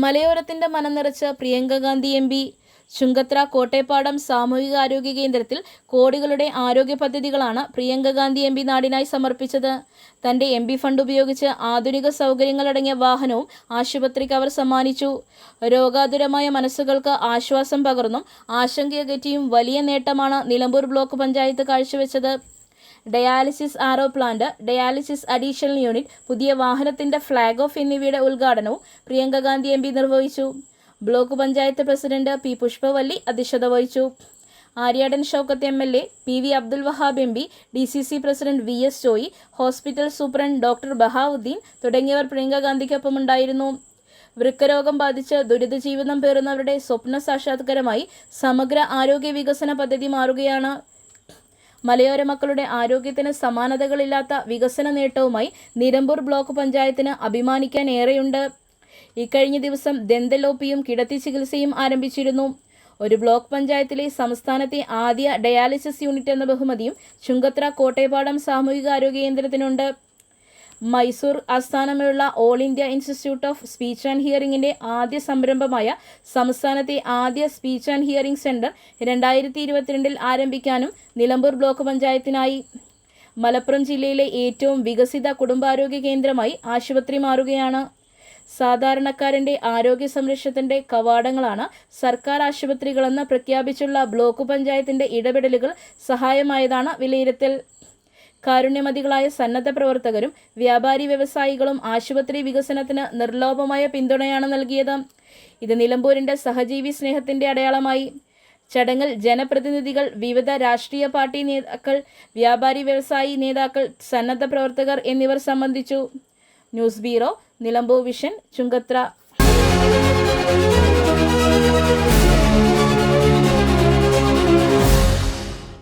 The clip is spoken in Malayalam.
മലയോരത്തിന്റെ മനം നിറച്ച് പ്രിയങ്ക ഗാന്ധി എം പി. ചുങ്കത്ര കോട്ടേപ്പാടം സാമൂഹികാരോഗ്യ കേന്ദ്രത്തിൽ കോടികളുടെ ആരോഗ്യ പദ്ധതികളാണ് പ്രിയങ്ക ഗാന്ധി എം പി നാടിനായി സമർപ്പിച്ചത്. തന്റെ എം പി ഫണ്ട് ഉപയോഗിച്ച് ആധുനിക സൗകര്യങ്ങളടങ്ങിയ വാഹനവും ആശുപത്രിക്ക് അവർ സമ്മാനിച്ചു. രോഗാതുരമായ മനസ്സുകൾക്ക് ആശ്വാസം പകർന്നും ആശങ്കയകറ്റിയും വലിയ നേട്ടമാണ് നിലമ്പൂർ ബ്ലോക്ക് പഞ്ചായത്ത് കാഴ്ചവെച്ചത്. ഡയാലിസിസ് ആരോ പ്ലാന്റ്, ഡയാലിസിസ് അഡീഷണൽ യൂണിറ്റ്, പുതിയ വാഹനത്തിന്റെ ഫ്ളാഗ് ഓഫ് എന്നിവയുടെ ഉദ്ഘാടനവും പ്രിയങ്ക ഗാന്ധി എം പി നിർവഹിച്ചു. Block panchayat president P Pushpavalli അധ്യക്ഷത വഹിച്ചു. Aryadan Shoukath MLA, PV Abdul Wahab MP, DCC president VS Joy, hospital superintendent doctor Bahauddeen തുടങ്ങിയവർ പ്രിയങ്ക ഗാന്ധിക്കൊപ്പമുണ്ടായിരുന്നു. വൃക്കരോഗം ബാധിച്ച് ദുരിത ജീവിതം പേറുന്നവരുടെ സ്വപ്ന സാക്ഷാത്കാരമായി സമഗ്ര ആരോഗ്യ വികസന പദ്ധതി മാറുകയാണ്. മലയോര മക്കളുടെ ആരോഗ്യത്തിന് സമാനതകളില്ലാത്ത വികസന നേട്ടവുമായി നിലമ്പൂർ ബ്ലോക്ക് പഞ്ചായത്തിന് അഭിമാനിക്കാൻ ഏറെയുണ്ട്. ഇക്കഴിഞ്ഞ ദിവസം ദന്തൽ OPയും കിടത്തി ചികിത്സയും ആരംഭിച്ചിരുന്നു. ഒരു ബ്ലോക്ക് പഞ്ചായത്തിലെ സംസ്ഥാനത്തെ ആദ്യ ഡയാലിസിസ് യൂണിറ്റ് എന്ന ബഹുമതിയും ചുങ്കത്ര കോട്ടേപ്പാടം സാമൂഹികാരോഗ്യ കേന്ദ്രത്തിനുണ്ട്. മൈസൂർ ആസ്ഥാനമുള്ള all India institute of speech and ഹിയറിംഗിന്റെ ആദ്യ സംരംഭമായ സംസ്ഥാനത്തെ ആദ്യ സ്പീച്ച് ആൻഡ് ഹിയറിംഗ് സെന്റർ 2022 ആരംഭിക്കാനും നിലമ്പൂർ ബ്ലോക്ക് പഞ്ചായത്തിനായി. മലപ്പുറം ജില്ലയിലെ ഏറ്റവും വികസിത കുടുംബാരോഗ്യ കേന്ദ്രമായി ആശുപത്രി മാറുകയാണ്. സാധാരണക്കാരന്റെ ആരോഗ്യ സംരക്ഷണത്തിന്റെ കവാടങ്ങളാണ് സർക്കാർ ആശുപത്രികളെന്ന് പ്രഖ്യാപിച്ചുള്ള ബ്ലോക്ക് പഞ്ചായത്തിന്റെ ഇടപെടലുകൾ സഹായമായതാണ് വിലയിരുത്തൽ. കാരുണ്യമതികളായ സന്നദ്ധ പ്രവർത്തകരും വ്യാപാരി വ്യവസായികളും ആശുപത്രി വികസനത്തിന് നിർലോഭമായ പിന്തുണയാണ് നൽകിയത്. ഇത് നിലമ്പൂരിന്റെ സഹജീവി സ്നേഹത്തിന്റെ അടയാളമായി. ചടങ്ങിൽ ജനപ്രതിനിധികൾ, വിവിധ രാഷ്ട്രീയ പാർട്ടി നേതാക്കൾ, വ്യാപാരി വ്യവസായി നേതാക്കൾ, സന്നദ്ധ പ്രവർത്തകർ എന്നിവർ സംബന്ധിച്ചു. News bureau, Nilambur vision, Chungathara.